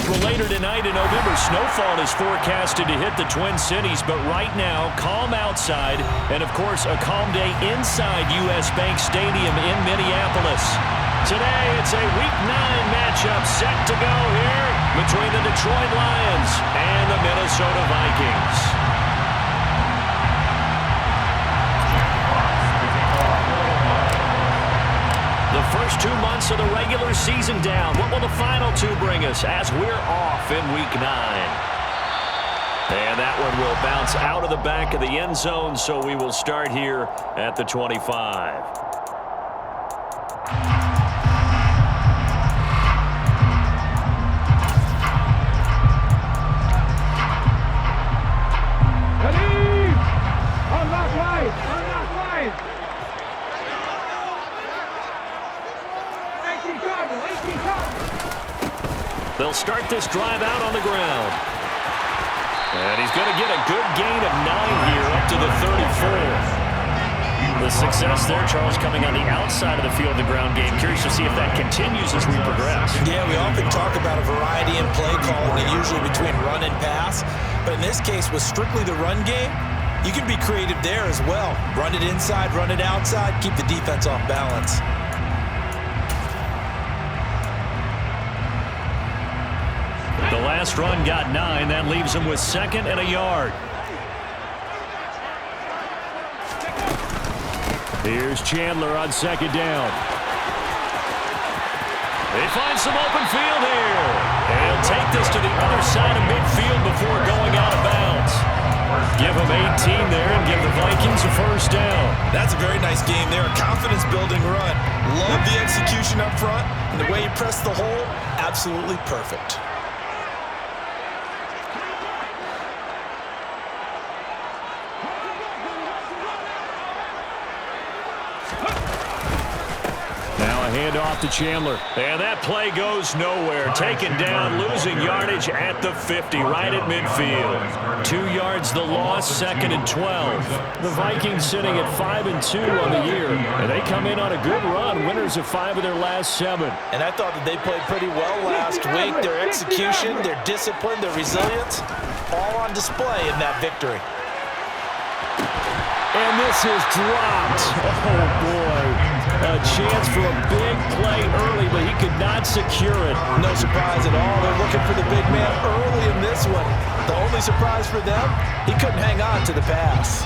Well, later tonight in November, snowfall is forecasted to hit the Twin Cities, but right now, calm outside, and of course, a calm day inside U.S. Bank Stadium in Minneapolis. Today, it's a Week 9 matchup set to go here between the Detroit Lions and the Minnesota Vikings. The first 2 months of the regular season down. What will the final two bring us as we're off in Week 9? And that one will bounce out of the back of the end zone, so we will start here at the 25. They'll start this drive out on the ground. And he's going to get a good gain of 9 here up to the 34. The success there, Charles, coming on the outside of the field, the ground game. Curious to see if that continues as we progress. Yeah, we often talk about a variety in play calling, and usually between run and pass. But in this case, with strictly the run game, you can be creative there as well. Run it inside, run it outside, keep the defense off balance. The last run got 9. That leaves him with 2nd and a yard. Here's Chandler on 2nd down. They find some open field here. They'll take this to the other side of midfield before going out of bounds. Give them 18 there and give the Vikings a first down. That's a very nice game there. A confidence-building run. Love the execution up front. And the way you press the hole, absolutely perfect. Handoff to Chandler. And that play goes nowhere. Taken down, losing yardage at the 50, right at midfield. 2 yards the loss, 2nd and 12. The Vikings sitting at 5-2 on the year. And they come in on a good run, winners of 5 of their last 7. And I thought that they played pretty well last week. Their execution, their discipline, their resilience, all on display in that victory. And this is dropped. Oh, boy. A chance for a big play early, but he could not secure it. No surprise at all. They're looking for the big man early in this one. The only surprise for them, he couldn't hang on to the pass.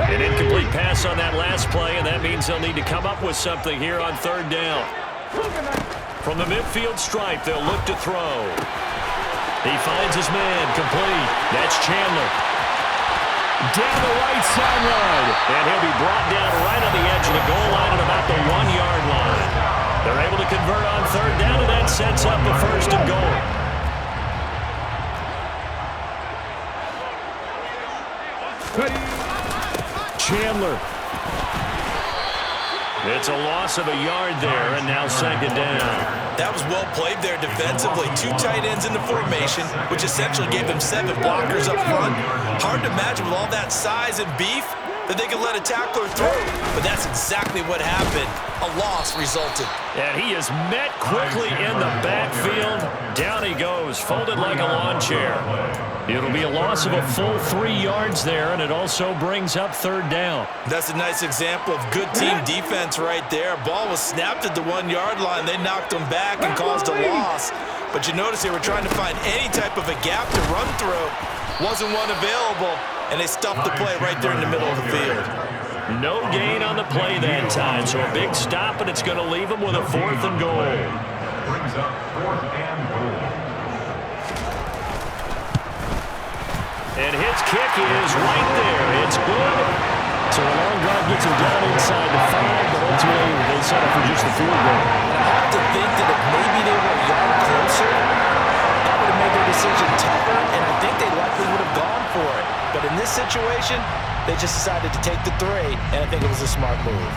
An incomplete pass on that last play, and that means they'll need to come up with something here on 3rd down. From the midfield stripe, they'll look to throw. He finds his man, complete. That's Chandler. Down the right sideline. And he'll be brought down right on the edge of the goal line at about the 1-yard line. They're able to convert on 3rd down, and that sets up a 1st and goal. Chandler. It's a loss of a yard there, and now 2nd down. That was well played there defensively. 2 tight ends in the formation, which essentially gave them 7 blockers up front. Hard to imagine with all that size and beef that they could let a tackler through. But that's exactly what happened. A loss resulted. And he is met quickly in the backfield. Down he goes, folded like a lawn chair. It'll be a loss of a full 3 yards there, and it also brings up 3rd down. That's a nice example of good team defense right there. Ball was snapped at the 1-yard line. They knocked him back and caused a loss. But you notice they were trying to find any type of a gap to run through. Wasn't one available, and they stuffed the play right there in the middle of the field. No gain on the play that time, so a big stop, and it's going to leave them with a 4th and goal. Brings up 4th and goal. And his kick is right there. It's good. So a long drive gets him down inside the 5, but ultimately they settle for just the field goal. And I have to think that if maybe they were a yard closer, that would have made their decision tougher, and I think they likely would have gone for it. But in this situation, they just decided to take the 3, and I think it was a smart move.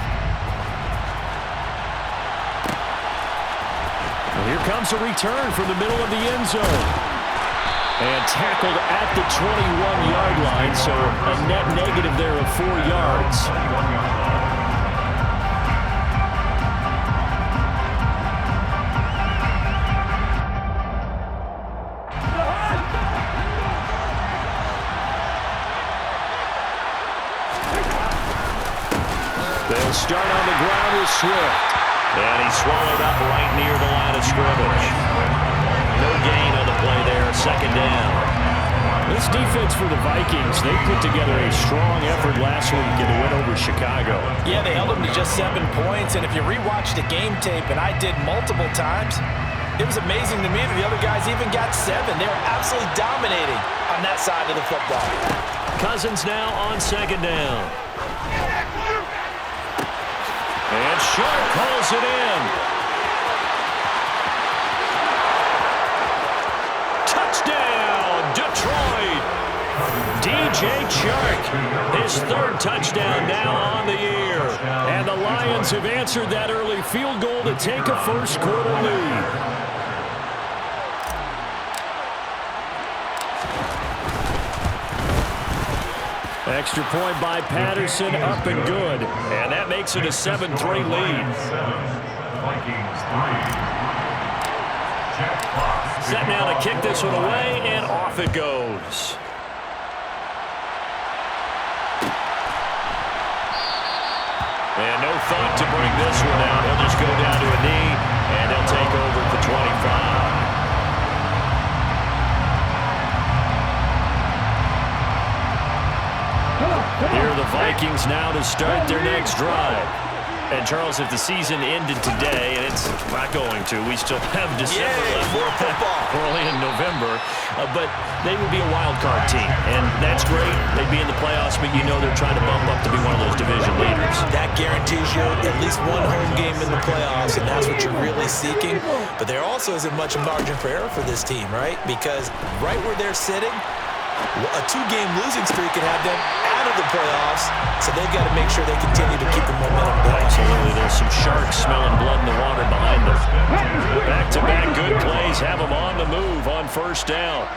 Well, here comes a return from the middle of the end zone. And tackled at the 21-yard line, so a net negative there of 4 yards. They'll start on the ground with Swift. And he's swallowed up right near the line of scrimmage. No gain on the play there, second down. This defense for the Vikings, they put together a strong effort last week in the win over Chicago. Yeah, they held them to just 7 points, and if you rewatch the game tape, and I did multiple times, it was amazing to me that the other guys even got 7. They were absolutely dominating on that side of the football. Cousins now on second down. And Sharp calls it in. Touchdown, Detroit. DJ Chark, his 3rd touchdown now on the year. And the Lions have answered that early field goal to take a first-quarter lead. Extra point by Patterson, up and good. And that makes it a 7-3 lead. Vikings 3. Set now to kick this one away, and off it goes. And no thought to bring this one out. He'll just go down to a knee, and he'll take over at the 25. Here are the Vikings now to start their next drive. And, Charles, if the season ended today, and it's not going to, we still have December left. More football. Early in November, but they would be a wild card team, and that's great. They'd be in the playoffs, but you know they're trying to bump up to be one of those division leaders. That guarantees you at least one home game in the playoffs, and that's what you're really seeking. But there also isn't much margin for error for this team, right? Because right where they're sitting, a 2-game losing streak can have them out of the playoffs, so they've got to make sure they continue to keep the momentum going. Absolutely. There's some sharks smelling blood in the water behind them. Back-to-back good plays have them on the move on first down.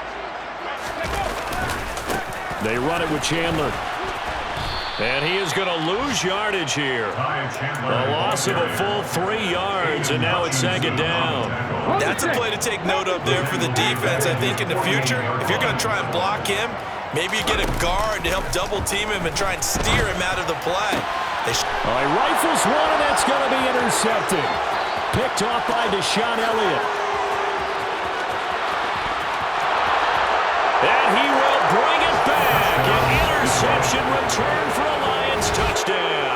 They run it with Chandler. And he is going to lose yardage here. A loss of a full 3 yards, and now it's second down. That's a play to take note of there for the defense. I think in the future, if you're going to try and block him, maybe you get a guard to help double-team him and try and steer him out of the play. All right, rifles one, and that's going to be intercepted. Picked off by Deshaun Elliott. And he will bring it back. An interception return for a Lions touchdown.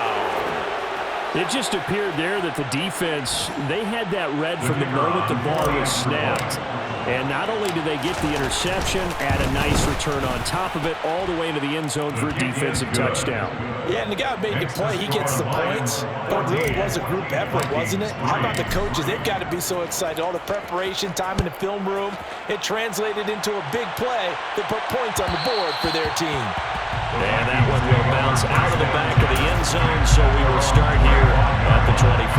It just appeared there that the defense, they had that read from the moment the ball was snapped. And not only did they get the interception, add a nice return on top of it, all the way into the end zone for a defensive touchdown. Yeah, and the guy who made the play, he gets the points. But it really was a group effort, wasn't it? How about the coaches? They've got to be so excited. All the preparation, time in the film room, it translated into a big play that put points on the board for their team. And that one will bounce out of the back of the end zone, so we will start here at the 25.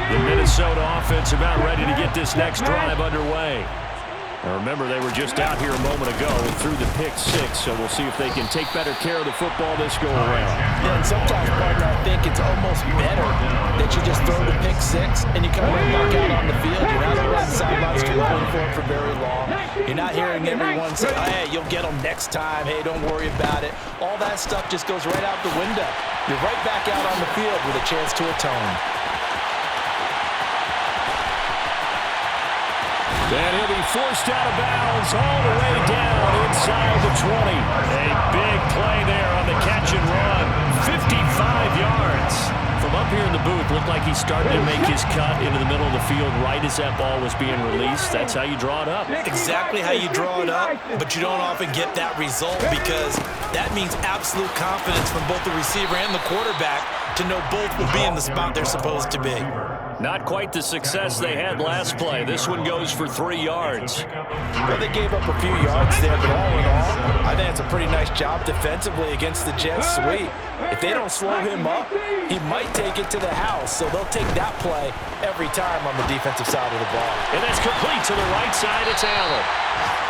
The Minnesota offense about ready to get this next drive underway. Now remember, they were just out here a moment ago and threw the pick 6, so we'll see if they can take better care of the football this go-around. Yeah, and sometimes, partner, I think it's almost better that you just throw the pick 6 and you come right back out on the field. You're not over on the sidelines scrambling for it for very long. You're not hearing everyone say, hey, you'll get them next time. Hey, don't worry about it. All that stuff just goes right out the window. You're right back out on the field with a chance to atone. And he'll be forced out of bounds all the way down inside the 20. A big play there on the catch and run. 55 yards. From up here in the booth, looked like he started to make his cut into the middle of the field right as that ball was being released. That's how you draw it up. Exactly how you draw it up, but you don't often get that result because that means absolute confidence from both the receiver and the quarterback to know both will be in the spot they're supposed to be. Not quite the success they had last play. This one goes for 3 yards. Well, they gave up a few yards there, but all in all, I think it's a pretty nice job defensively against the Jets' sweep. If they don't slow him up, he might take it to the house, so they'll take that play every time on the defensive side of the ball. And that's complete to the right side. It's Allen.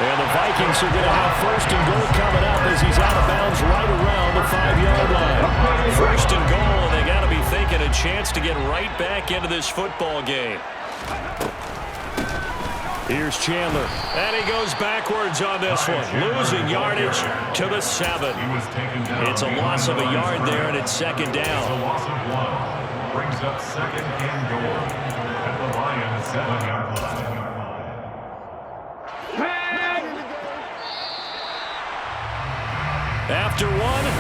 And the Vikings are going to have first and goal coming up as he's out of bounds right around the 5-yard line. First and goal, and they got to be thinking a chance to get right back into this football game. Here's Chandler. And he goes backwards on this one. Losing yardage to the 7. It's a loss of a yard there, and it's second down. A loss of 1. Brings up second and goal at the Lions 7-yard line. After one, a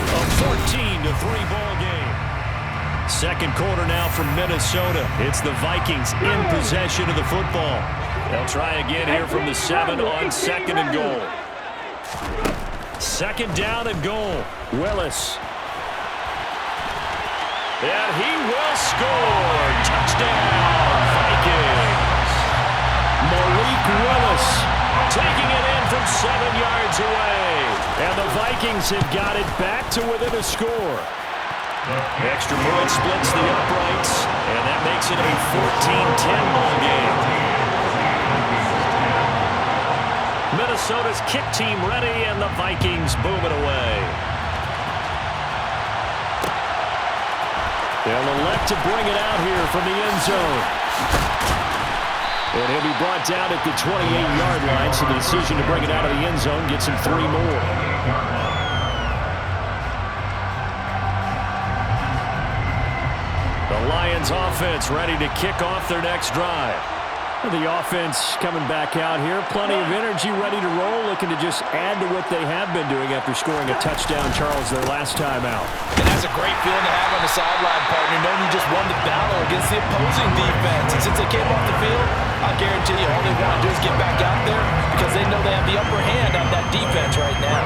14-3 ball game. Second quarter now from Minnesota. It's the Vikings in possession of the football. They'll try again here from the 7 on second and goal. Second down and goal. Willis. And he will score. Touchdown, Vikings. Malik Willis taking it in from 7 yards away. And the Vikings have got it back to within a score. Extra point splits the uprights, and that makes it a 14-10 ball game. Minnesota's kick team ready, and the Vikings boom it away. They'll elect to bring it out here from the end zone. And he'll be brought down at the 28-yard line, so the decision to bring it out of the end zone gets him 3 more. The Lions offense ready to kick off their next drive. The offense coming back out here. Plenty of energy, ready to roll, looking to just add to what they have been doing after scoring a touchdown, Charles, their last time out. And that's a great feeling to have on the sideline, partner, knowing you just won the battle against the opposing defense. And since they came off the field, I guarantee you all they want to do is get back out there because they know they have the upper hand on that defense right now.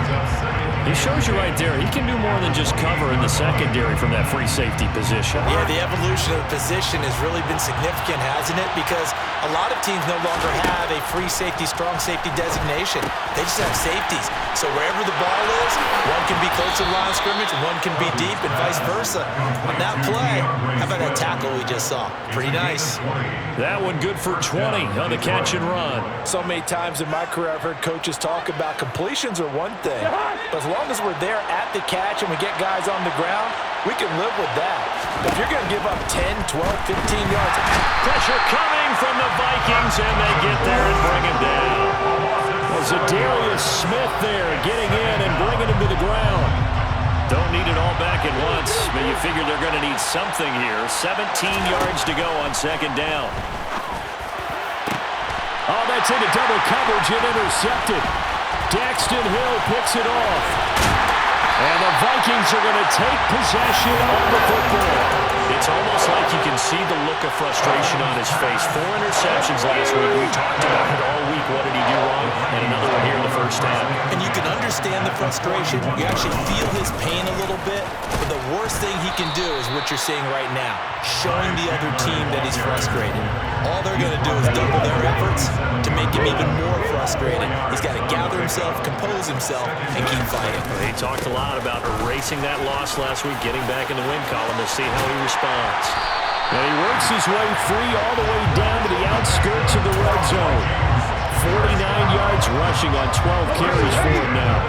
He shows you right there, he can do more than just cover in the secondary from that free safety position. Yeah, the evolution of the position has really been significant, hasn't it? Because a lot of teams no longer have a free safety, strong safety designation. They just have safeties. So wherever the ball is, one can be close to the line of scrimmage, one can be deep, and vice versa. On that play, how about that tackle we just saw? Pretty nice. That one good for 20 on the catch and run. So many times in my career, I've heard coaches talk about completions are one thing, but as long as we're there at the catch and we get guys on the ground, we can live with that. If you're going to give up 10, 12, 15 yards. Pressure coming from the Vikings, and they get there and bring him down. Was Zadarius Smith there getting in and bringing him to the ground. Don't need it all back at once, but you figure they're going to need something here. 17 yards to go on second down. Oh, that's into double coverage and intercepted. Daxton Hill picks it off. And the Vikings are going to take possession of the football. It's almost like you can see the look of frustration on his face. 4 interceptions last week. We talked about it all week. What did he do wrong? And another one here in the first half. And you can understand the frustration. You actually feel his pain a little bit. But the worst thing he can do is what you're seeing right now, showing the other team that he's frustrated. All they're going to do is double their efforts to make him even more frustrated. He's got to gather himself, compose himself, and keep fighting. He talked a lot about erasing that loss last week, getting back in the win column. We'll see how he responds. And he works his way free all the way down to the outskirts of the red zone. 49 yards rushing on 12 carries for him now.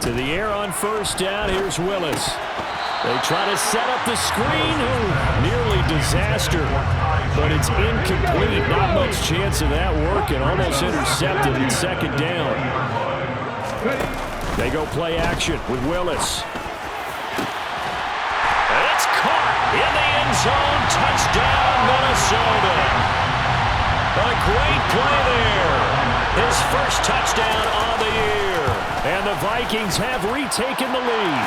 To the air on first down, here's Willis. They try to set up the screen. Ooh, nearly disaster, but it's incomplete. Not much chance of that working. Almost intercepted in second down. They go play action with Willis. It's caught in the end zone. Touchdown, Minnesota. A great play there. His first touchdown on the year. And the Vikings have retaken the lead.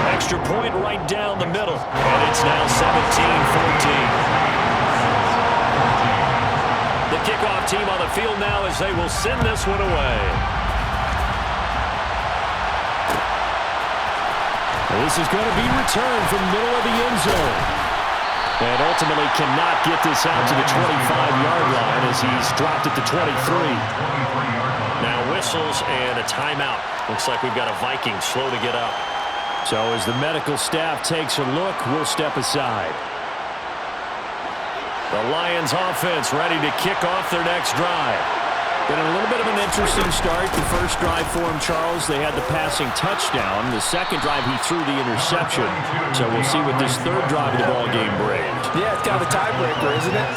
Extra point right down the middle. And it's now 17-14. The kickoff team on the field now as they will send this one away. This is going to be returned from the middle of the end zone. And ultimately cannot get this out to the 25-yard line as he's dropped at the 23. Now whistles and a timeout. Looks like we've got a Viking slow to get up. So as the medical staff takes a look, we'll step aside. The Lions offense ready to kick off their next drive. Been a little bit of an interesting start. The first drive for him, Charles, they had the passing touchdown. The second drive, he threw the interception. So we'll see what this third drive of the ball game brings. Yeah, it's kind of a tiebreaker, isn't it?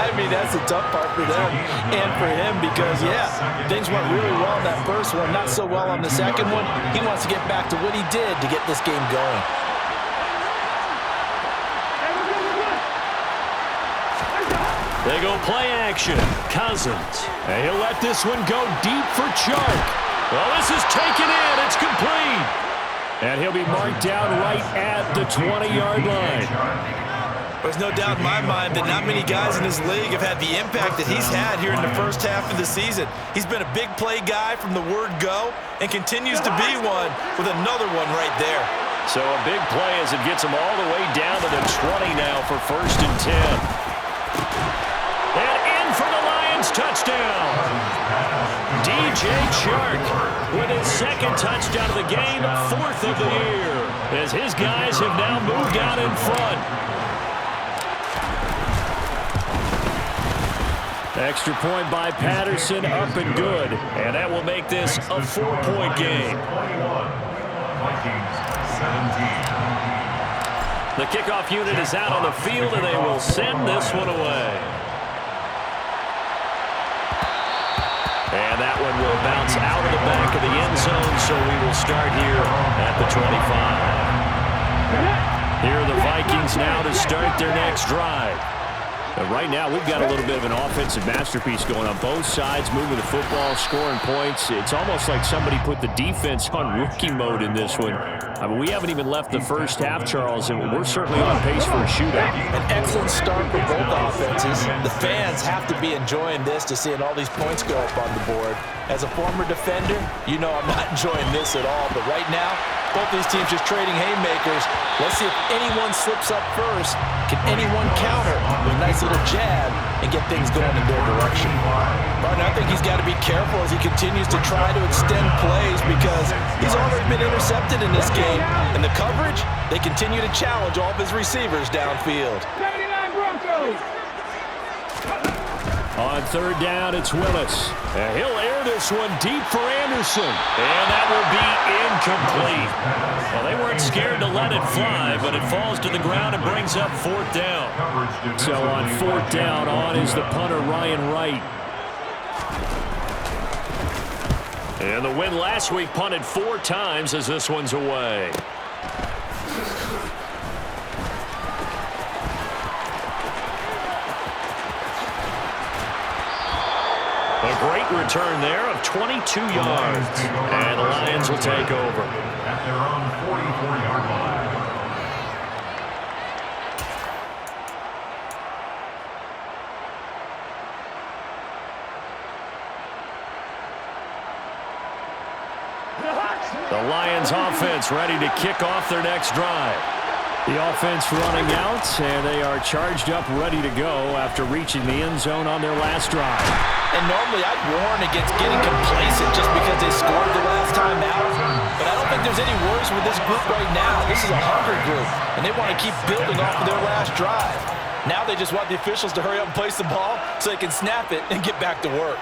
I mean, that's the tough part for them and for him because, yeah, things went really well in that first one, not so well on the second one. He wants to get back to what he did to get this game going. They go play action. Cousins. And he'll let this one go deep for Chark. Well, this is taken in. It's complete. And he'll be marked down right at the 20-yard line. There's no doubt in my mind that not many guys in this league have had the impact that he's had here in the first half of the season. He's been a big play guy from the word go and continues to be one with another one right there. So a big play as it gets him all the way down to the 20 now for 1st and 10. And in for the Lions touchdown. DJ Chark with his second touchdown of the game, 4th of the year, as his guys have now moved out in front. Extra point by Patterson, up and good. And that will make this a 4-point game. Vikings 17. The kickoff unit is out on the field, and they will send this one away. And that one will bounce out of the back of the end zone, so we will start here at the 25. Here are the Vikings now to start their next drive. But right now, we've got a little bit of an offensive masterpiece going on both sides, moving the football, scoring points. It's almost like somebody put the defense on rookie mode in this one. I mean, we haven't even left the first half, Charles, and we're certainly on pace for a shootout. An excellent start for both offenses. The fans have to be enjoying this to seeing all these points go up on the board. As a former defender, you know I'm not enjoying this at all. But right now, both these teams just trading haymakers. Let's see if anyone slips up first. Can anyone counter with a nice little jab and get things going in their direction? Martin, I think he's got to be careful as he continues to try to extend plays because he's already been intercepted in this game. And the coverage, they continue to challenge all of his receivers downfield. On third down, it's Willis. And he'll air this one deep for Anderson. And that will be incomplete. Well, they weren't scared to let it fly, but it falls to the ground and brings up 4th down. So on 4th down, on is the punter, Ryan Wright. And the win last week punted 4 times as this one's away. A great return there of 22 yards. And the Lions will take over. At their own 44-yard line. The Lions offense ready to kick off their next drive. The offense running out, and they are charged up, ready to go after reaching the end zone on their last drive. And normally I'd warn against getting complacent just because they scored the last time out. But I don't think there's any worries with this group right now. This is a hungry group, and they want to keep building off of their last drive. Now they just want the officials to hurry up and place the ball so they can snap it and get back to work.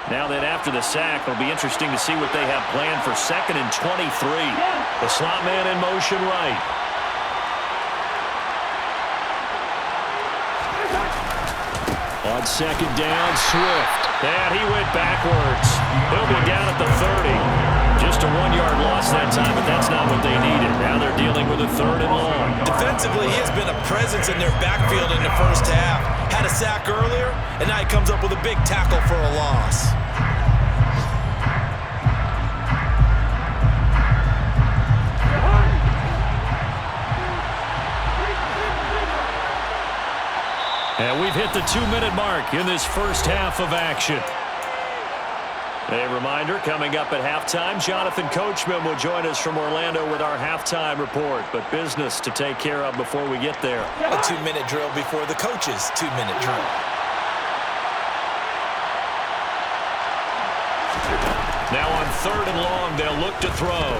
Now then, after the sack, it'll be interesting to see what they have planned for 2nd and 23. The slot man in motion right. On 2nd down, Swift. And he went backwards. He'll be down at the 30. Just a 1-yard loss that time, but that's not what they needed. Now they're dealing with a 3rd and long. Defensively, he has been a presence in their backfield in the first half. Had a sack earlier, and now he comes up with a big tackle for a loss. And we've hit the 2-minute mark in this first half of action. A reminder, coming up at halftime, Jonathan Coachman will join us from Orlando with our halftime report. But business to take care of before we get there. A 2-minute drill before the coach's 2-minute drill. Now on 3rd and long, they'll look to throw.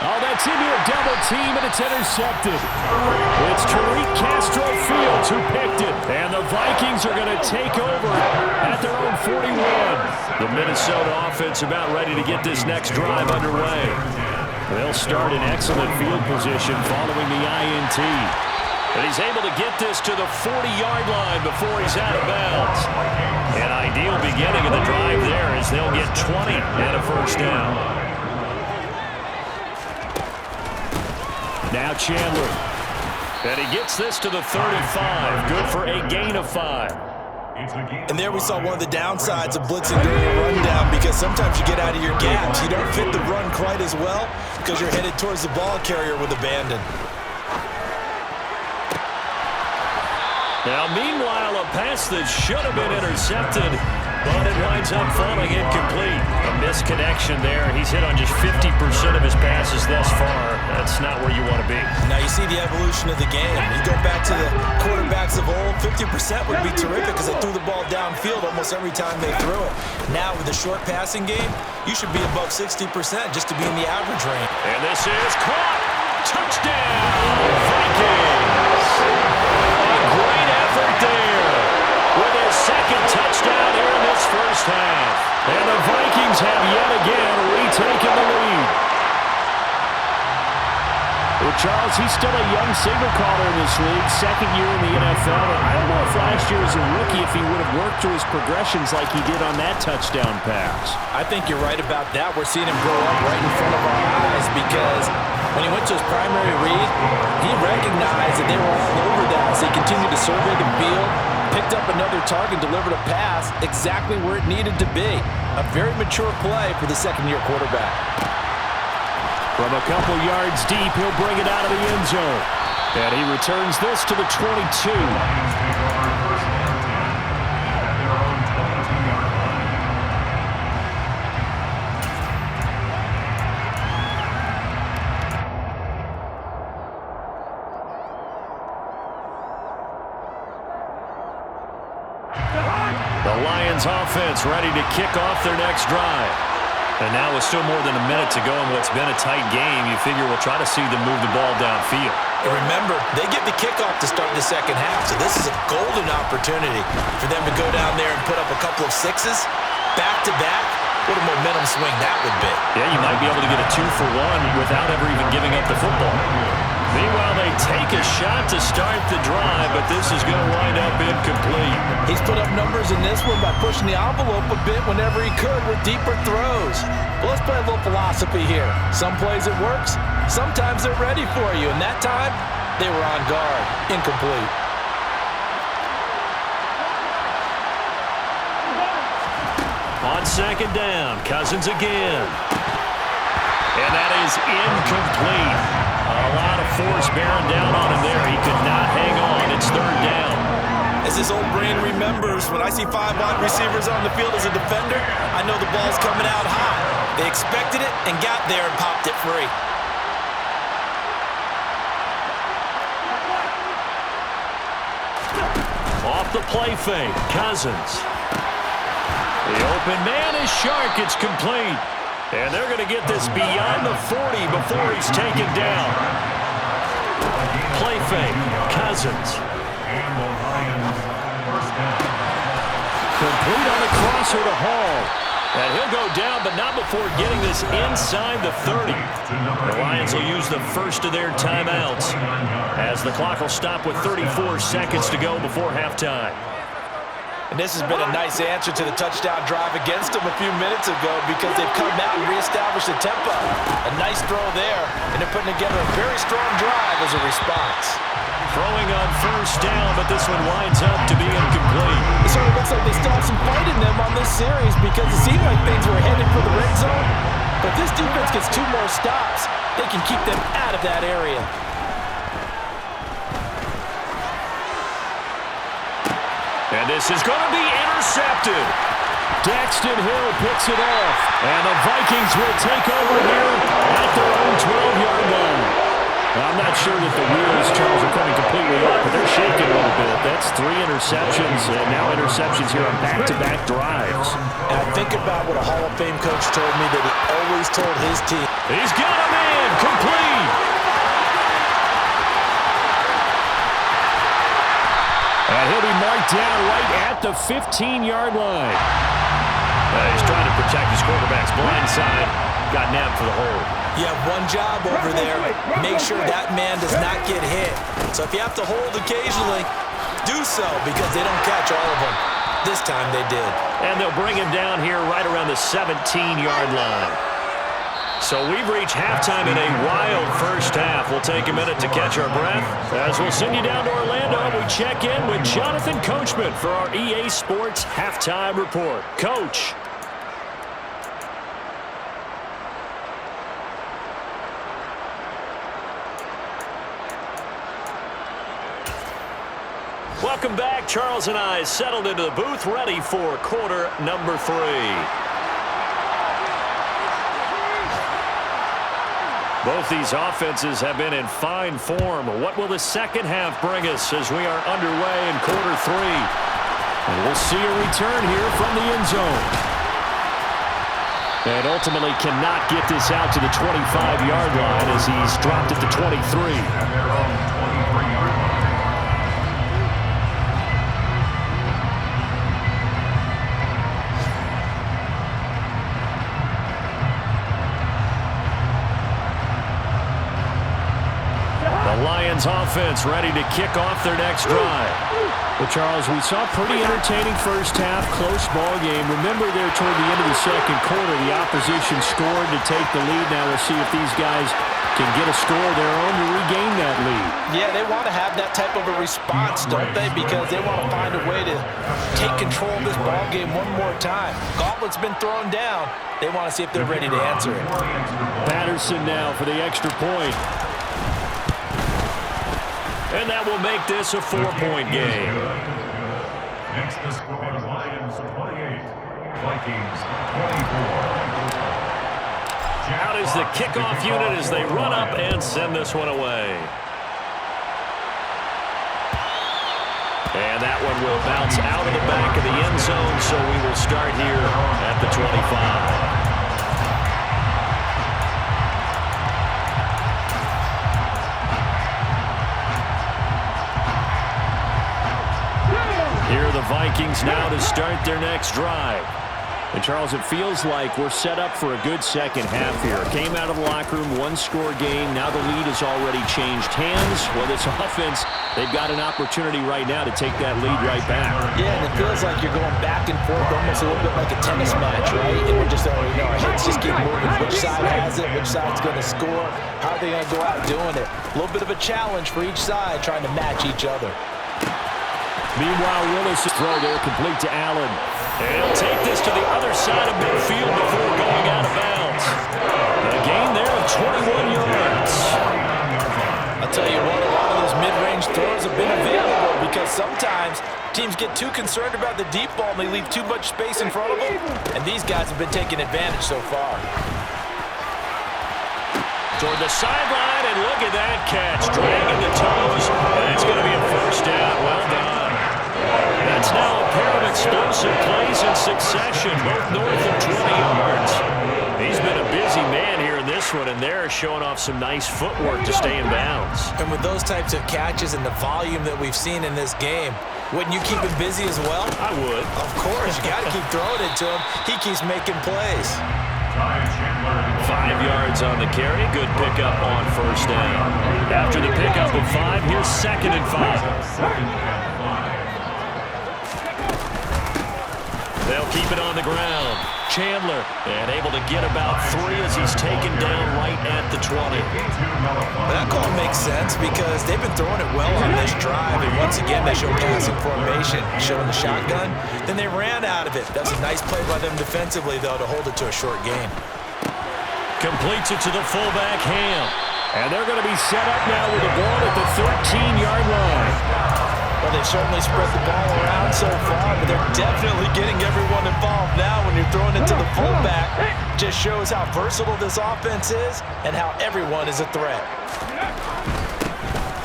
Oh, that Gets into a double team, and it's intercepted. It's Tariq Castro Fields who picked it. And the Vikings are going to take over at their own 41. The Minnesota offense about ready to get this next drive underway. They'll start in excellent field position following the INT. And he's able to get this to the 40-yard line before he's out of bounds. An ideal beginning of the drive there as they'll get 20 and a first down. Now Chandler. And he gets this to the 35. Good for a gain of 5. And there we saw one of the downsides of blitzing during a rundown, because sometimes you get out of your gaps. You don't fit the run quite as well because you're headed towards the ball carrier with abandon. Now, meanwhile, a pass that should have been intercepted, but it winds up falling incomplete. A misconnection there. He's hit on just 50% of his passes thus far. That's not where you want to be. Now, you see the evolution of the game. You go back to the quarterbacks of old, 50% would be terrific because they threw the ball downfield almost every time they threw it. Now, with the short passing game, you should be above 60% just to be in the average range. And this is caught. Touchdown, Vikings. Great effort there with his second touchdown here in this first half. And the Vikings have yet again retaken the lead. Well, Charles, he's still a young signal caller in this league, second year in the NFL. And I don't know if last year as a rookie if he would have worked through his progressions like he did on that touchdown pass. I think you're right about that. We're seeing him grow up right in front of our eyes because when he went to his primary read, he recognized that they were all over that. So he continued to survey the field, picked up another target, delivered a pass exactly where it needed to be. A very mature play for the second-year quarterback. From a couple yards deep, he'll bring it out of the end zone. And he returns this to the 22. The Lions offense ready to kick off their next drive. And now with still more than a minute to go in what's been a tight game, you figure we'll try to see them move the ball downfield. And remember, they get the kickoff to start the second half, so this is a golden opportunity for them to go down there and put up a couple of sixes back-to-back. What a momentum swing that would be. Yeah, you might be able to get a 2-for-1 without ever even giving up the football. Meanwhile, they take a shot to start the drive, but this is going to wind up incomplete. He's put up numbers in this one by pushing the envelope a bit whenever he could with deeper throws. But let's play a little philosophy here. Some plays it works, sometimes they're ready for you, and that time, they were on guard. Incomplete. On second down, Cousins again. And that is incomplete. A lot of force bearing down on him there. He could not hang on. It's third down. As his old brain remembers, when I see 5 wide receivers on the field as a defender, I know the ball's coming out high. They expected it and got there and popped it free. Off the play fake, Cousins. The open man is Shark. It's complete. And they're going to get this beyond the 40 before he's taken down. Play fake, Cousins. Complete on the crosser to Hall. And he'll go down, but not before getting this inside the 30. The Lions will use the first of their timeouts as the clock will stop with 34 seconds to go before halftime. And this has been a nice answer to the touchdown drive against them a few minutes ago because they've come out and reestablished the tempo. A nice throw there, and they're putting together a very strong drive as a response. Throwing on first down, but this one winds up to be incomplete. It sort of looks like they still have some fight in them on this series because it seemed like things were headed for the red zone. But if this defense gets 2 more stops, they can keep them out of that area. And this is going to be intercepted. Daxton Hill picks it off. And the Vikings will take over here at their own 12-yard line. I'm not sure that the wheels, Charles, are coming completely off, but they're shaking a little bit. That's 3 interceptions, and now interceptions here on back-to-back drives. And I think about what a Hall of Fame coach told me that he always told his team, He's got a man complete. And he'll be marked down right at the 15-yard line. He's trying to protect his quarterback's blind side. Got nabbed for the hold. You have one job over there. Make sure that man does not get hit. So if you have to hold occasionally, do so because they don't catch all of them. This time they did. And they'll bring him down here right around the 17-yard line. So we've reached halftime in a wild first half. We'll take a minute to catch our breath as we'll send you down to Orlando. We check in with Jonathan Coachman for our EA Sports Halftime Report. Coach. Welcome back. Charles and I settled into the booth, ready for quarter number 3. Both these offenses have been in fine form. What will the second half bring us as we are underway in quarter 3? And we'll see a return here from the end zone. And ultimately cannot get this out to the 25-yard line as he's dropped at the 23. And they're on 23-yard line. Lions offense ready to kick off their next drive. Well, Charles, we saw a pretty entertaining first half, close ball game. Remember there toward the end of the second quarter, the opposition scored to take the lead. Now we'll see if these guys can get a score of their own to regain that lead. Yeah, they want to have that type of a response, don't they? Because they want to find a way to take control of this ball game one more time. Gauntlet's been thrown down. They want to see if they're ready to answer it. Patterson now for the extra point. And that will make this a 4-point game. Next, the score, Lions 28, Vikings 24. Out is the kickoff unit as they run up and send this one away. And that one will bounce out of the back of the end zone, so we will start here at the 25. Here are the Vikings now to start their next drive. And, Charles, it feels like we're set up for a good second half here. Came out of the locker room, one-score game. Now the lead has already changed hands. Well, this offense, they've got an opportunity right now to take that lead right back. Yeah, and it feels like you're going back and forth almost a little bit like a tennis match, right? And we're just already know our heads just keep moving. Which side has it? Which side's going to score? How are they going to go out doing it? A little bit of a challenge for each side trying to match each other. Meanwhile, Willis' throw there complete to Allen. And he'll take this to the other side of midfield before going out of bounds. A gain there of 21 yards. I'll tell you what, a lot of those mid-range throws have been available because sometimes teams get too concerned about the deep ball and they leave too much space in front of them. And these guys have been taking advantage so far. Toward the sideline, and look at that catch. Dragging the toes, and it's going to be a first down. Well done. That's now a pair of explosive plays in succession, both north of 20 yards. He's been a busy man here in this one, and they're showing off some nice footwork to stay in bounds. And with those types of catches and the volume that we've seen in this game, wouldn't you keep him busy as well? I would. Of course, you got to keep throwing it to him. He keeps making plays. 5 yards on the carry. Good pickup on first down. After the pickup of 5, here's 2nd and 5. They'll keep it on the ground. Chandler, and able to get about 3 as he's taken down right at the 20. That call makes sense because they've been throwing it well on this drive, and once again they show passing formation, showing the shotgun. Then they ran out of it. That's a nice play by them defensively, though, to hold it to a short game. Completes it to the fullback, Ham. And they're going to be set up now with the ball at the 13-yard line. Well, they've certainly spread the ball around so far, but they're definitely getting everyone involved now when you're throwing it to the fullback. Just shows how versatile this offense is and how everyone is a threat.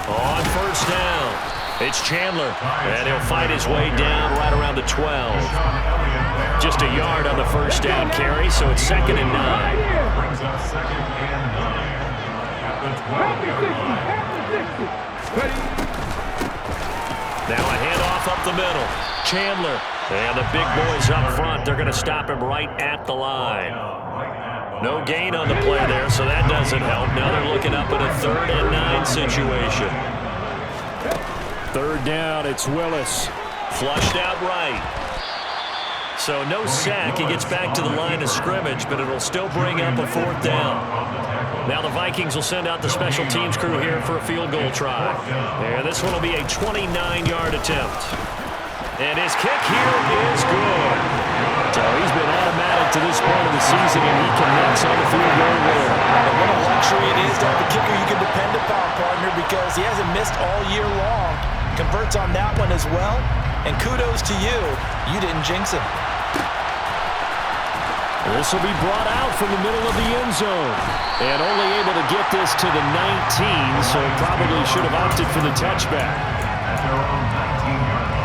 On first down, it's Chandler, and he'll fight his way down right around the 12. Just a yard on the first down carry, so it's 2nd and 9. Brings up 2nd and 9 at the 12-yard line. Now a handoff up the middle. Chandler. And the big boys up front, they're going to stop him right at the line. No gain on the play there, so that doesn't help. Now they're looking up at a 3rd and 9 situation. 3rd down, it's Willis. Flushed out right. So no sack. He gets back to the line of scrimmage, but it'll still bring up a 4th down. Now the Vikings will send out the special teams crew here for a field goal try. And this one will be a 29-yard attempt. And his kick here is good. So he's been automatic to this point of the season, and he connects on the field goal there. And what a luxury it is to have a kicker you can depend upon, partner, because he hasn't missed all year long. Converts on that one as well. And kudos to you. You didn't jinx him. This will be brought out from the middle of the end zone. And only able to get this to the 19, so probably should have opted for the touchback. At their own 19-yard line.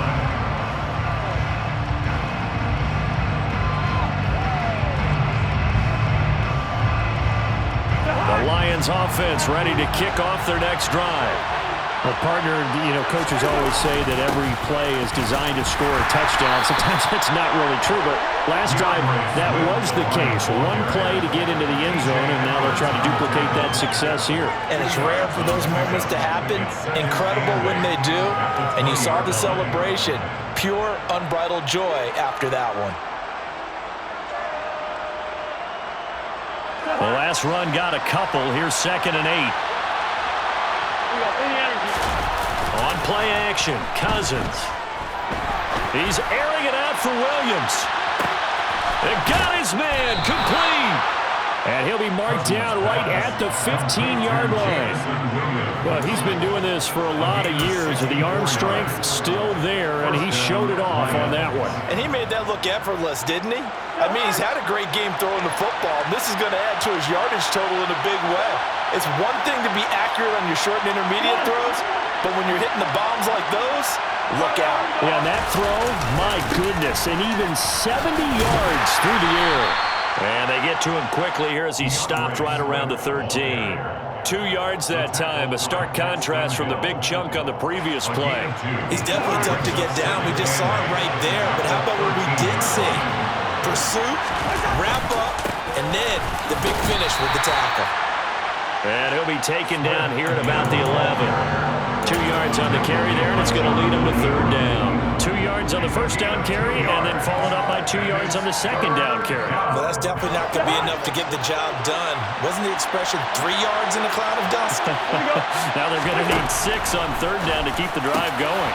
The Lions offense ready to kick off their next drive. Well, partner, coaches always say that every play is designed to score a touchdown. Sometimes that's not really true, but last drive, that was the case. One play to get into the end zone, and now they'll try to duplicate that success here. And it's rare for those moments to happen. Incredible when they do. And you saw the celebration. Pure, unbridled joy after that one. The last run got a couple. Here's 2nd and 8. On play action, Cousins. He's airing it out for Williams. They got his man, complete. And he'll be marked down right at the 15-yard line. Well, he's been doing this for a lot of years. The arm strength still there, and he showed it off on that one. And he made that look effortless, didn't he? I mean, he's had a great game throwing the football, and this is going to add to his yardage total in a big way. It's one thing to be accurate on your short and intermediate throws, but when you're hitting the bombs like those, look out. Yeah, and that throw, my goodness, and even 70 yards through the air. And they get to him quickly here as he stopped right around the 13. 2 yards that time, a stark contrast from the big chunk on the previous play. He's definitely tough to get down. We just saw it right there, but how about what we did see? Pursuit, wrap up, and then the big finish with the tackle. And he'll be taken down here at about the 11. 2 yards on the carry there, and it's going to lead him to 3rd down. 2 yards on the first down carry, and then followed up by 2 yards on the 2nd down carry. Well, that's definitely not going to be enough to get the job done. Wasn't the expression 3 yards in a cloud of dust? Now they're going to need 6 on 3rd down to keep the drive going.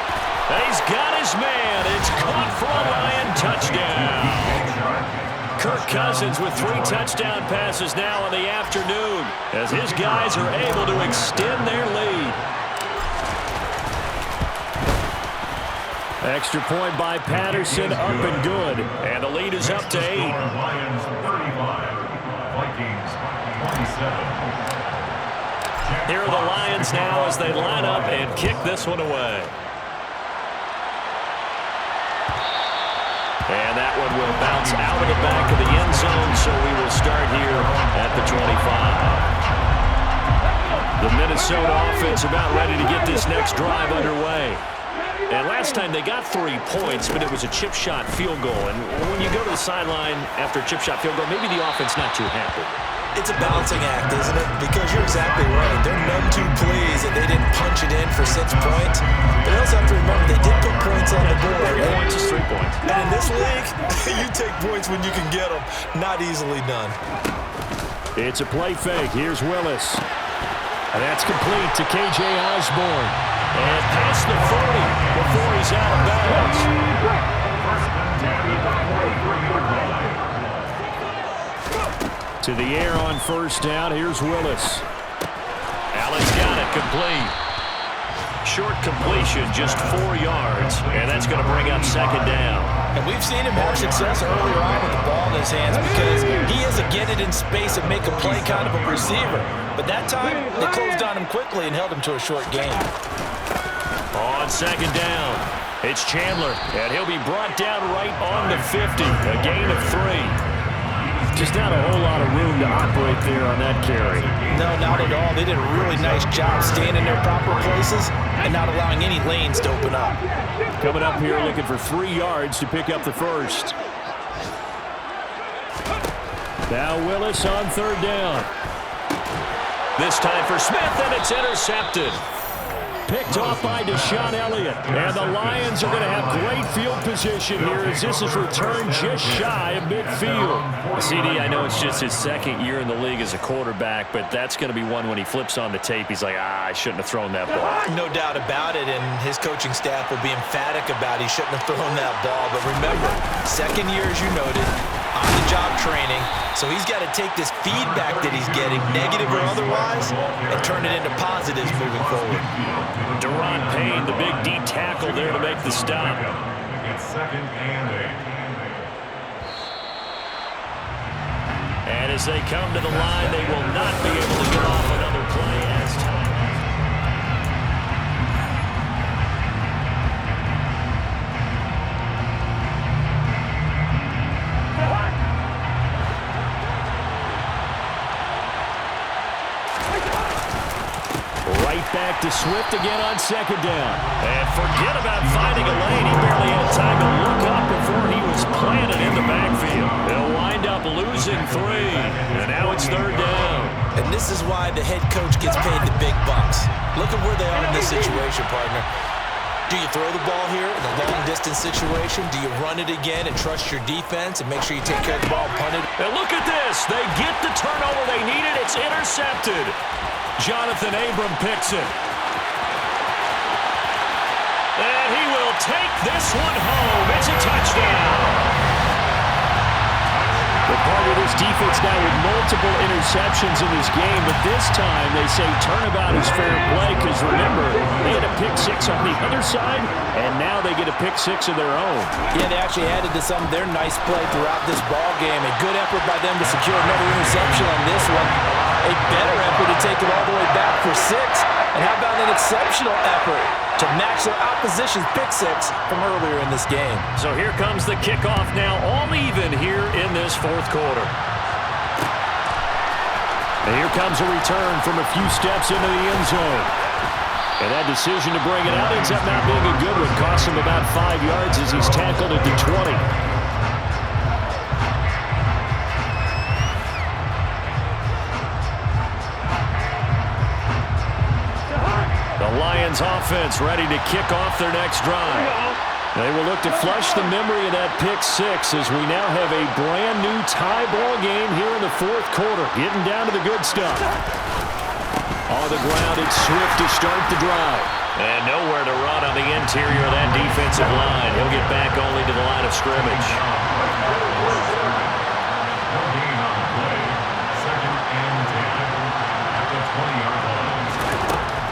And he's got his man. It's caught for a Lion touchdown. Kirk Cousins with 3 touchdown passes now in the afternoon as his guys are able to extend their lead. Extra point by Patterson, up and good. And the lead is up to 8. Lions 35, Vikings 27. Here are the Lions now as they line up and kick this one away. And that one will bounce out of the back of the end zone, so we will start here at the 25. The Minnesota offense about ready to get this next drive underway. And last time they got 3 points, but it was a chip shot field goal. And when you go to the sideline after a chip shot field goal, maybe the offense not too happy. It's a balancing act, isn't it? Because you're exactly right. They're none too pleased that they didn't punch it in for 6 points. But you also have to remember they did put points on the board. 3 points is 3 points. And in this league, you take points when you can get them. Not easily done. It's a play fake. Here's Willis. And that's complete to K.J. Osborne. And past the 40 before he's out of bounds. To the air on first down. Here's Willis. Allen's got it complete. Short completion, just 4 yards. And that's going to bring up 2nd down. And we've seen him have success earlier on with the ball in his hands because he is a get it in space and make a play kind of a receiver. But that time, they closed on him quickly and held him to a short gain. On 2nd down. It's Chandler, and he'll be brought down right on the 50, a gain of 3. Just not a whole lot of room to operate there on that carry. No, not at all. They did a really nice job staying in their proper places and not allowing any lanes to open up. Coming up here looking for 3 yards to pick up the first. Now Willis on 3rd down. This time for Smith, and it's intercepted. Picked off by Deshaun Elliott. And the Lions are going to have great field position here as this is returned just shy of midfield. CD, I know it's just his 2nd year in the league as a quarterback, but that's going to be one when he flips on the tape, he's like, I shouldn't have thrown that ball. No doubt about it, and his coaching staff will be emphatic about he shouldn't have thrown that ball. But remember, 2nd year, as you noted, on-the-job training, so he's got to take this feedback that he's getting, negative or otherwise, and turn it into positives moving forward. Deron Payne, the big D tackle there to make the stop. It's 2nd and 8. And as they come to the line, they will not be able to get off another play as time. Back to Swift again on 2nd down. And forget about finding a lane. He barely had time to look up before he was planted in the backfield. They'll wind up losing 3. And now it's 3rd down. And this is why the head coach gets paid the big bucks. Look at where they are in this situation, partner. Do you throw the ball here in a long-distance situation? Do you run it again and trust your defense and make sure you take care of the ball and punt it? And look at this. They get the turnover they needed. It's intercepted. Jonathan Abram picks it. And he will take this one home. It's a touchdown. We're part of this defense now with multiple interceptions in this game, but this time they say turnabout is fair play because, remember, they had a pick 6 on the other side, and now they get a pick 6 of their own. Yeah, they actually added to some of their nice play throughout this ball game. A good effort by them to secure another interception on this one. A better effort to take it all the way back for 6. And how about an exceptional effort to match their opposition's pick 6 from earlier in this game? So here comes the kickoff now, all even here in this 4th quarter. And here comes a return from a few steps into the end zone. And that decision to bring it out ends up not being a good one. Costs him about 5 yards as he's tackled at the 20. The Lions offense ready to kick off their next drive. They will look to flush the memory of that pick 6 as we now have a brand new tie ball game here in the 4th quarter. Getting down to the good stuff. On the ground, it's Swift to start the drive. And nowhere to run on the interior of that defensive line. He'll get back only to the line of scrimmage.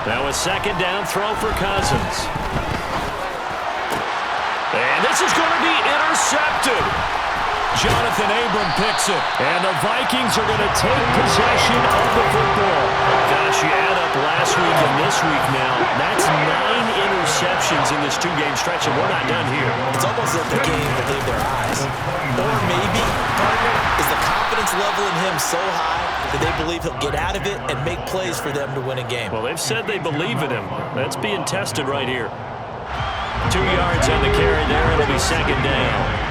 Now a 2nd down throw for Cousins. And this is going to be intercepted. Jonathan Abram picks it. And the Vikings are going to take possession of the football. Gosh, you add up last week and this week now. That's 9 interceptions in this 2-game stretch, and we're not done here. It's almost like the game believe their eyes. Or maybe, partner, is the confidence level in him so high that they believe he'll get out of it and make plays for them to win a game. Well, they've said they believe in him. That's being tested right here. 2 yards on the carry there. It'll be 2nd down.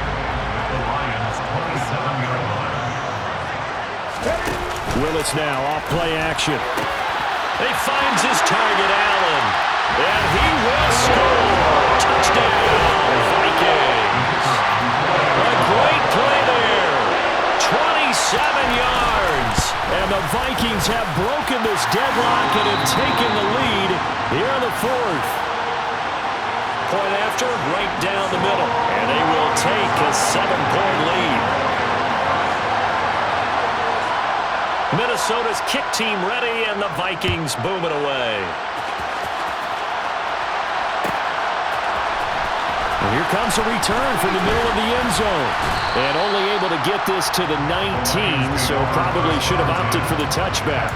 Willis now off play action. He finds his target, Allen. And he will score. Touchdown, Vikings. A great play there. 27 yards. And the Vikings have broken this deadlock and have taken the lead here in the 4th. Point after, right down the middle. And they will take a 7-point lead. Minnesota's kick team ready, and the Vikings boom it away. And here comes a return from the middle of the end zone. And only able to get this to the 19, so probably should have opted for the touchback.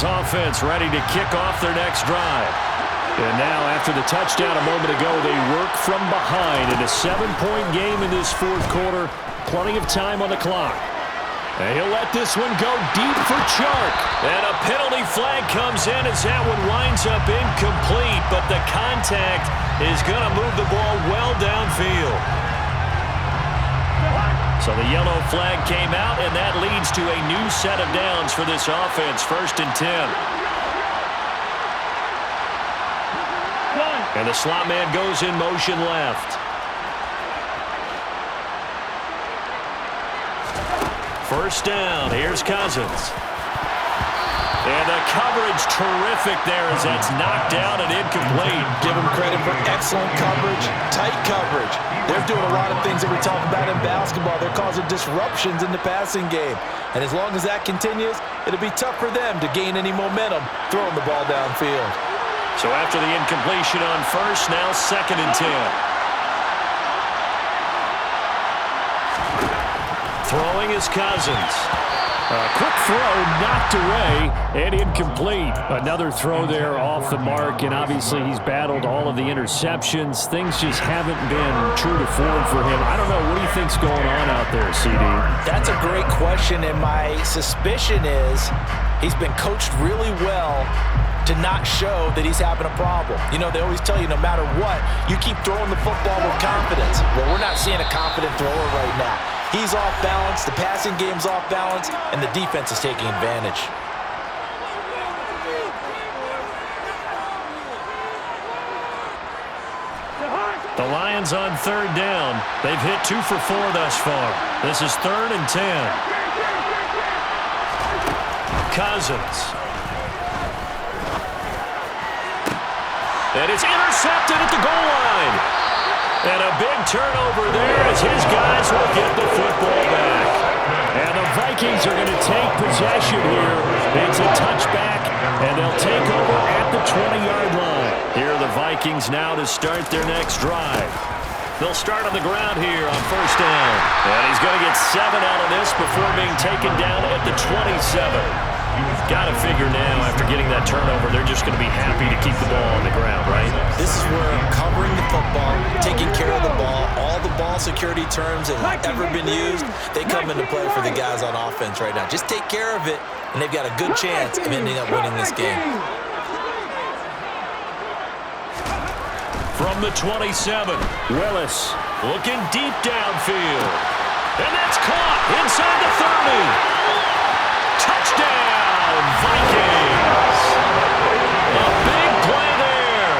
Lions offense ready to kick off their next drive. And now, after the touchdown a moment ago, they work from behind in a 7-point game in this fourth quarter. Plenty of time on the clock. And he'll let this one go deep for Chark. And a penalty flag comes in as that one winds up incomplete, but the contact is going to move the ball well downfield. So the yellow flag came out, and that leads to a new set of downs for this offense, 1st and 10. And the slot man goes in motion left. First down, here's Cousins. And the coverage terrific there as that's knocked down and incomplete. Give them credit for excellent coverage, tight coverage. They're doing a lot of things that we talk about in basketball. They're causing disruptions in the passing game. And as long as that continues, it'll be tough for them to gain any momentum throwing the ball downfield. So after the incompletion on first, now 2nd and 10. Throwing is Cousins. A quick throw knocked away and incomplete. Another throw there off the mark, and obviously he's battled all of the interceptions. Things just haven't been true to form for him. I don't know. What do you think's going on out there, CD? That's a great question, and my suspicion is he's been coached really well to not show that he's having a problem. You know, they always tell you no matter what, you keep throwing the football with confidence. Well, we're not seeing a confident thrower right now. He's off balance, the passing game's off balance, and the defense is taking advantage. The Lions on 3rd down. They've hit 2 for 4 thus far. This is 3rd and 10. Cousins. And it's intercepted at the goal line. And a big turnover there as his guys will get the football back. And the Vikings are going to take possession here. It's a touchback, and they'll take over at the 20-yard line. Here are the Vikings now to start their next drive. They'll start on the ground here on 1st down. And he's going to get 7 out of this before being taken down at the 27. Got to figure now, after getting that turnover, they're just going to be happy to keep the ball on the ground, right? This is where covering the football, taking care of the ball, all the ball security terms that have ever been used, they come into play for the guys on offense right now. Just take care of it, and they've got a good chance of ending up winning this game. From the 27, Willis looking deep downfield. And that's caught inside the 30. Touchdown, Vikings! A big play there.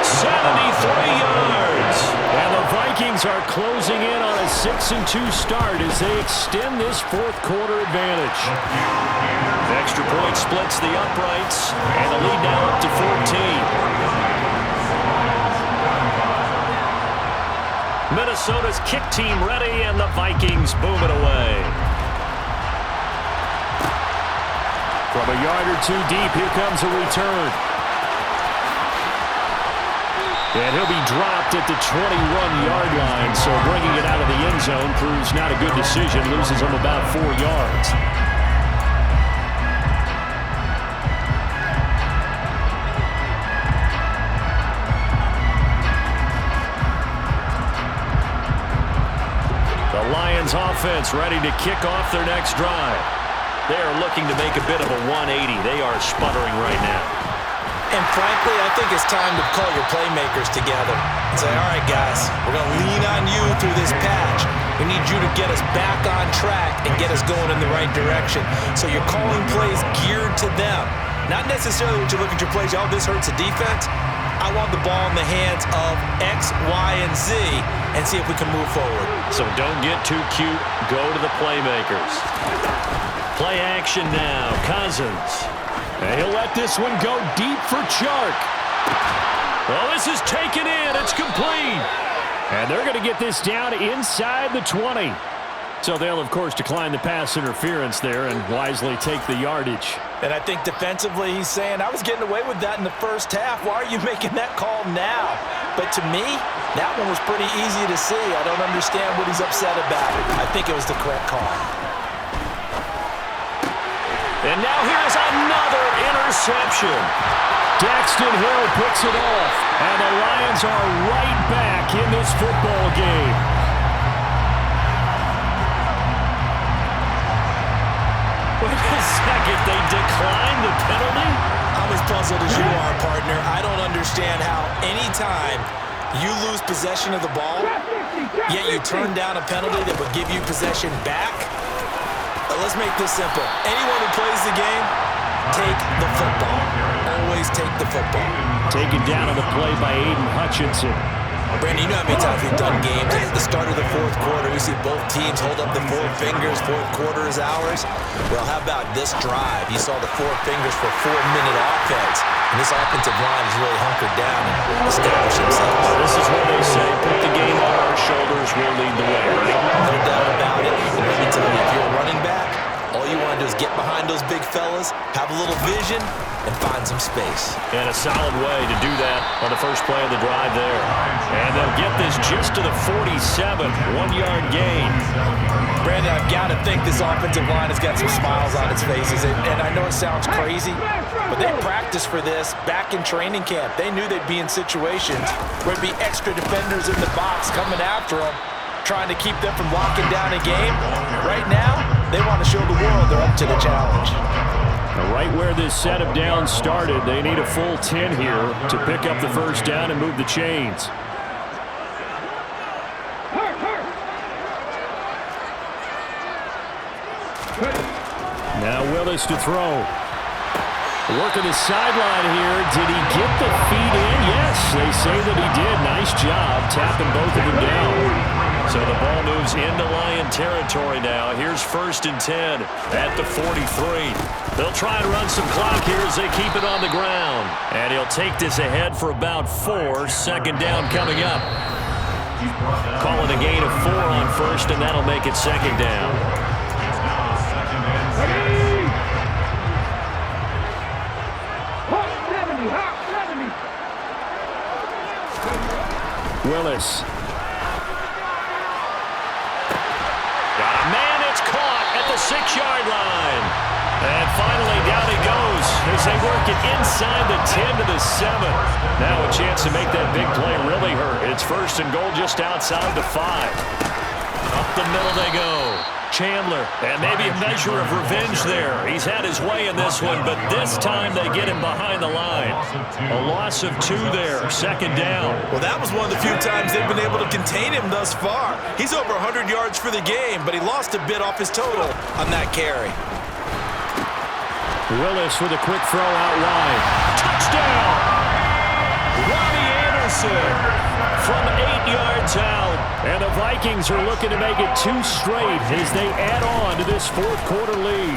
73 yards. And the Vikings are closing in on a 6-2 start as they extend this fourth quarter advantage. Extra point splits the uprights, and the lead now up to 14. Minnesota's kick team ready, and the Vikings boom it away. From a yard or two deep, here comes a return. And he'll be dropped at the 21-yard line, so bringing it out of the end zone proves not a good decision. Loses him about 4 yards. The Lions offense ready to kick off their next drive. They are looking to make a bit of a 180. They are sputtering right now. And frankly, I think it's time to call your playmakers together and say, all right, guys, we're going to lean on you through this patch. We need you to get us back on track and get us going in the right direction. So you're calling plays geared to them. Not necessarily when you look at your plays, oh, this hurts the defense. I want the ball in the hands of X, Y, and Z and see if we can move forward. So don't get too cute. Go to the playmakers. Play action now. Cousins. And he'll let this one go deep for Chark. Well, this is taken in. It's complete. And they're going to get this down inside the 20. So they'll, of course, decline the pass interference there and wisely take the yardage. And I think defensively he's saying, I was getting away with that in the first half. Why are you making that call now? But to me, that one was pretty easy to see. I don't understand what he's upset about. I think it was the correct call. And now here's another interception. Daxton Hill picks it off, and the Lions are right back in this football game. Wait a second, they declined the penalty? I'm as puzzled as you are, partner. I don't understand how anytime you lose possession of the ball, yet you turn down a penalty that would give you possession back. Let's make this simple. Anyone who plays the game, take the football. Always take the football. Taken down on the play by Aiden Hutchinson. Brandon, you know how many times we've done games, and at the start of the fourth quarter, we see both teams hold up the four fingers, fourth quarter is ours. Well, how about this drive? You saw the four fingers for 4-minute offense, and this offensive line has really hunkered down and established themselves. This is where they say, put the game on our shoulders, we'll lead the way, right? No doubt about it. And let me tell you, if you're a running back, all you want to do is get behind those big fellas, have a little vision, and find some space. And a solid way to do that on the first play of the drive there. And they'll get this just to the 47, 1-yard gain. Brandon, I've got to think this offensive line has got some smiles on its faces. And I know it sounds crazy, but they practiced for this back in training camp. They knew they'd be in situations where there'd be extra defenders in the box coming after them, trying to keep them from locking down a game. Right now, they want to show the world they're up to the challenge. Right where this set of downs started, they need a full 10 here to pick up the first down and move the chains. Now Willis to throw. Working the sideline here. Did he get the feet in? Yes, they say that he did. Nice job tapping both of them down. So the ball moves into Lion territory now. Here's 1st and 10 at the 43. They'll try and run some clock here as they keep it on the ground. And he'll take this ahead for about 4. 2nd down coming up. Calling a gain of 4 on 1st, and that'll make it 2nd down. Willis. Got a man, it's caught at the 6-yard line. And finally down he goes as they work it inside the 10 to the 7. Now a chance to make that big play really hurt. It's 1st and goal just outside the 5. Up the middle they go. Chandler, and maybe a measure of revenge there. He's had his way in this one, but this time they get him behind the line. A loss of 2 there, 2nd down. Well, that was one of the few times they've been able to contain him thus far. He's over 100 yards for the game, but he lost a bit off his total on that carry. Willis with a quick throw out wide. Touchdown! Robbie Anderson from 8 yards out. And the Vikings are looking to make it 2 straight as they add on to this 4th quarter lead.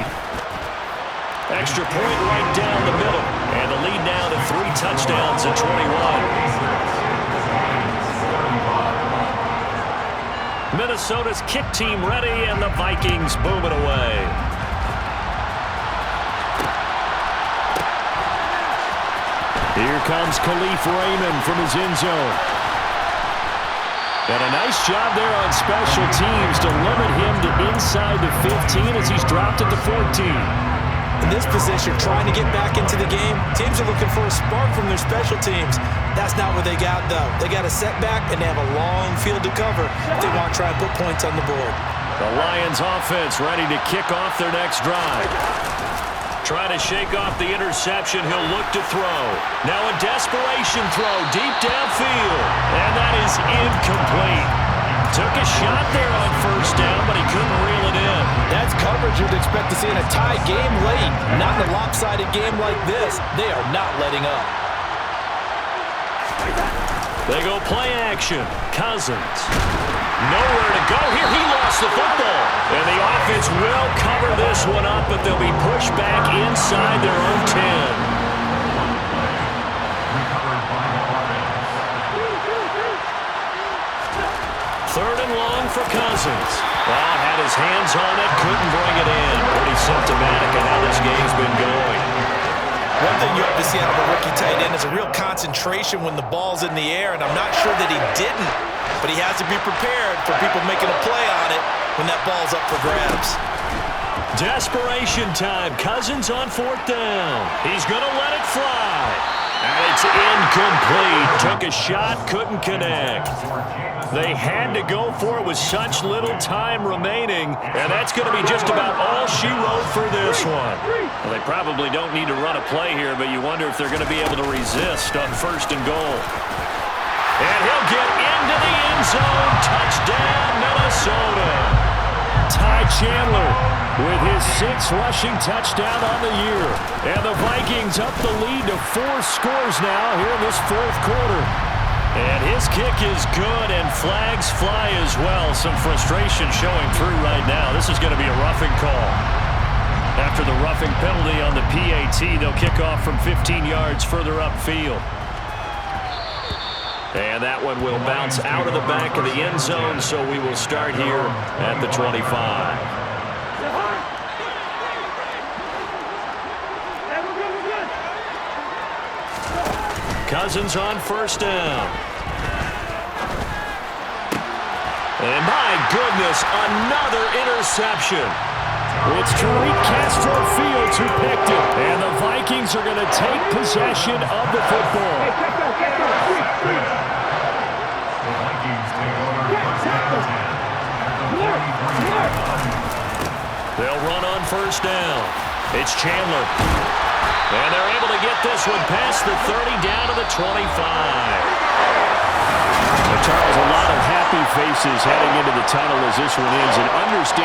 Extra point right down the middle. And the lead now to 3 touchdowns at 21. Minnesota's kick team ready, and the Vikings boom it away. Here comes Khalif Raymond from his end zone. And a nice job there on special teams to limit him to inside the 15 as he's dropped at the 14. In this position, trying to get back into the game, teams are looking for a spark from their special teams. That's not what they got, though. They got a setback, and they have a long field to cover if they want to try and put points on the board. The Lions offense ready to kick off their next drive. Trying to shake off the interception, he'll look to throw. Now a desperation throw deep downfield, and that is incomplete. Took a shot there on 1st down, but he couldn't reel it in. That's coverage you'd expect to see in a tie game late. Not in a lopsided game like this. They are not letting up. They go play action. Cousins. Nowhere to go here. He lost the football. And the offense will cover this one up, but they'll be pushed back inside their own 10. 3rd and long for Cousins. Well, had his hands on it, couldn't bring it in. Pretty symptomatic of how this game's been going. One thing you have to see out of a rookie tight end is a real concentration when the ball's in the air, and I'm not sure that he didn't, but he has to be prepared for people making a play on it when that ball's up for grabs. Desperation time. Cousins on 4th down. He's going to let it fly. And it's incomplete. Took a shot, couldn't connect. They had to go for it with such little time remaining, and that's going to be just about all she wrote for this one. Well, they probably don't need to run a play here, but you wonder if they're going to be able to resist on 1st and goal. And he'll get into the end zone. Touchdown, Minnesota. Ty Chandler with his 6th rushing touchdown on the year. And the Vikings up the lead to 4 scores now here in this 4th quarter. And his kick is good, and flags fly as well. Some frustration showing through right now. This is going to be a roughing call. After the roughing penalty on the PAT, they'll kick off from 15 yards further upfield. And that one will bounce out of the back of the end zone, so we will start here at the 25. Cousins on 1st down. And my goodness, another interception. It's Tariq Castro Fields who picked it. And the Vikings are going to take possession of the football. They'll run on 1st down. It's Chandler. And they're able to get this one past the 30 down to the 25. Charles, a lot of happy faces heading into the tunnel as this one ends. And understand